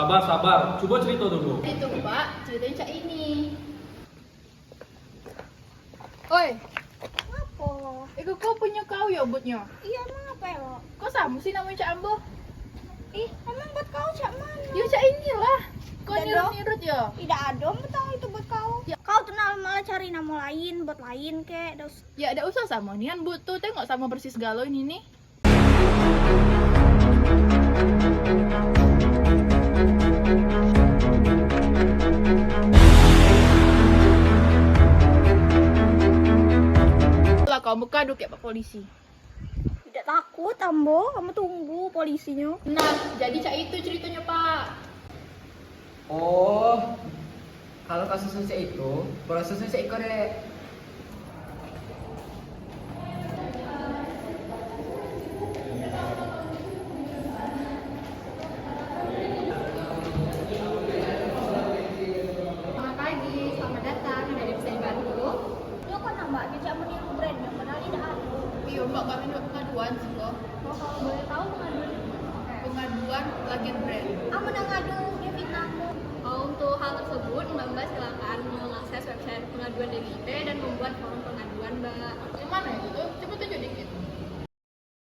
Sabar. Coba cerita dulu. Itu Pak, ceritanya cak ini. Oi, Apa? itu kau punya kau ya buatnya? Iya, emang apa ya, lo? Kok sama sih namanya Cak Ambo? Ih, emang buat kau cak mana? Ya Cak inilah. Kau Tidak dong. nirut-nirut ya? Tidak ada, om tahu itu buat kau. Ya. Kau tuh malah cari nama lain, buat lain kek. Ya ada usah sama nih kan butuh, tengok sama persis galau ini nih. Lah kau buka duk ya Pak Polisi. Tidak takut, Ambo. Kamu tunggu polisinya. Nah, jadi Cak itu ceritanya Pak. Oh, kalau kasusnya itu, prosesnya sih korek. Selamat pagi, selamat datang. Dari bisa dibantu? Lo kan nambah dia meniru brand yang padahal tidak ada. Iya Mbak, kami ada pengaduan sih kok. Oh, kalau boleh tahu pengaduan itu apa? Pengaduan lagi brand. Aku udah ngadu dia fitnahmu. Oh, untuk hal tersebut, Mbak silakan mengakses website pengaduan DGIP dan membuat form pengaduan, Mbak. Yang mana itu tuh? Coba tunjuk dikit.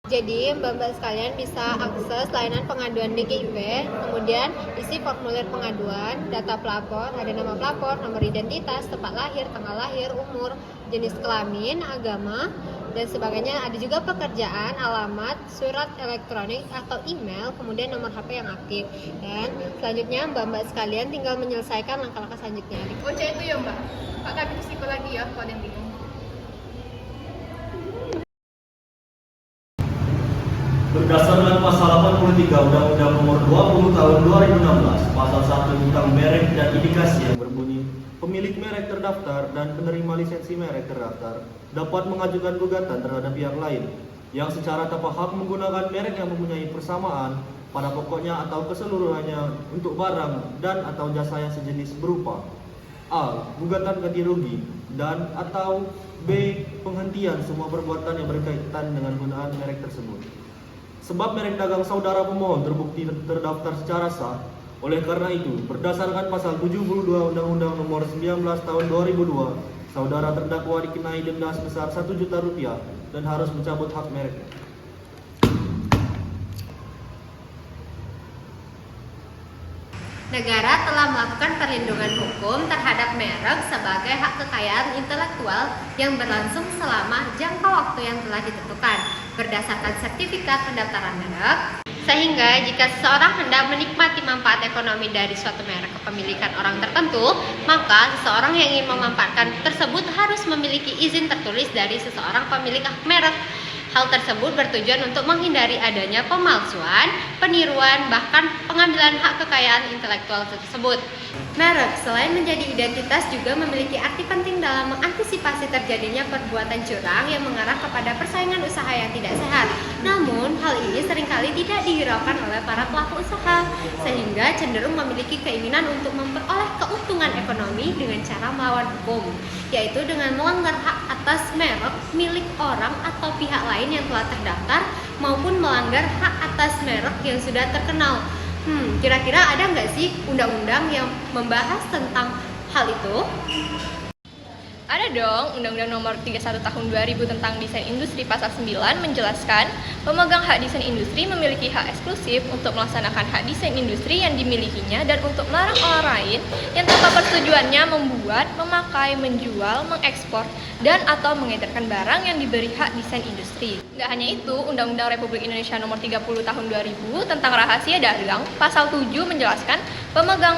Jadi Mbak-mbak sekalian bisa akses layanan pengaduan DGIP, kemudian isi formulir pengaduan, data pelapor, ada nama pelapor, nomor identitas, tempat lahir, tanggal lahir, umur, jenis kelamin, agama, dan sebagainya. Ada juga pekerjaan, alamat, surat elektronik atau email, kemudian nomor HP yang aktif. Dan selanjutnya Mbak-mbak sekalian tinggal menyelesaikan langkah-langkah selanjutnya. Oh, Cak itu ya Mbak. Pak kami psiko lagi ya, kalau ada yang bingung. Berdasarkan pasal 83 Undang-Undang Nomor 20 Tahun 2016, pasal 1 tentang merek dan indikasi yang berbunyi, pemilik merek terdaftar dan penerima lisensi merek terdaftar dapat mengajukan gugatan terhadap pihak lain yang secara tanpa hak menggunakan merek yang mempunyai persamaan pada pokoknya atau keseluruhannya untuk barang dan atau jasa yang sejenis berupa A. Gugatan ganti rugi dan atau B. Penghentian semua perbuatan yang berkaitan dengan penggunaan merek tersebut. Sebab merek dagang saudara pemohon terbukti terdaftar secara sah, oleh karena itu, berdasarkan pasal 72 Undang-Undang Nomor 19 Tahun 2002, saudara terdakwa dikenai denda sebesar 1 juta rupiah dan harus mencabut hak mereknya. Negara telah melakukan perlindungan hukum terhadap merek sebagai hak kekayaan intelektual yang berlangsung selama jangka waktu yang telah ditentukan berdasarkan sertifikat pendaftaran merek, sehingga jika seseorang hendak menikmati manfaat ekonomi dari suatu merek kepemilikan orang tertentu, maka seseorang yang ingin memanfaatkan tersebut harus memiliki izin tertulis dari seseorang pemilik hak merek. Hal tersebut bertujuan untuk menghindari adanya pemalsuan, peniruan, bahkan pengambilan hak kekayaan intelektual tersebut. Merek selain menjadi identitas juga memiliki arti penting dalam mengantisipasi terjadinya perbuatan curang yang mengarah kepada persaingan usaha yang tidak sehat. Namun, hal ini seringkali tidak dihiraukan oleh para pelaku usaha, sehingga cenderung memiliki keinginan untuk memperoleh keuntungan ekonomi dengan cara melawan hukum, yaitu dengan melanggar hak atas merek milik orang atau pihak lain yang telah terdaftar maupun melanggar hak atas merek yang sudah terkenal. Kira-kira ada nggak sih undang-undang yang membahas tentang hal itu? Ada dong, Undang-Undang Nomor 31 Tahun 2000 tentang Desain Industri Pasal 9 menjelaskan pemegang hak desain industri memiliki hak eksklusif untuk melaksanakan hak desain industri yang dimilikinya dan untuk melarang orang lain yang tanpa persetujuannya membuat, memakai, menjual, mengekspor, dan atau mengedarkan barang yang diberi hak desain industri. Nggak hanya itu, Undang-Undang Republik Indonesia Nomor 30 Tahun 2000 tentang rahasia dagang Pasal 7 menjelaskan pemegang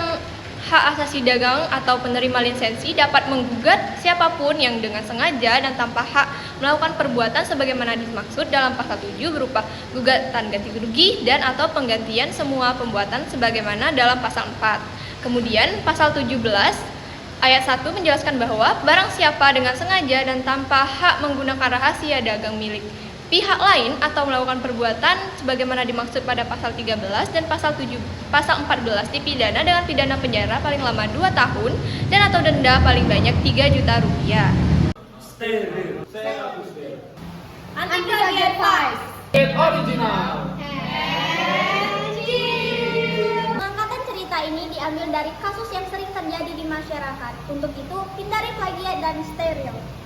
hak asasi dagang atau penerima lisensi dapat menggugat siapapun yang dengan sengaja dan tanpa hak melakukan perbuatan sebagaimana dimaksud dalam pasal 7 berupa gugatan ganti rugi dan atau penggantian semua pembuatan sebagaimana dalam pasal 4. Kemudian pasal 17 ayat 1 menjelaskan bahwa barang siapa dengan sengaja dan tanpa hak menggunakan rahasia dagang milik pihak lain atau melakukan perbuatan sebagaimana dimaksud pada pasal 13 dan pasal 14 dipidana dengan pidana penjara paling lama 2 tahun dan atau denda paling banyak 3 juta rupiah. Stay real. Anti plagiat advice. Original. Mengangkatkan cerita dari kasus yang sering terjadi di masyarakat. Untuk itu, hindari plagiat dan stereo.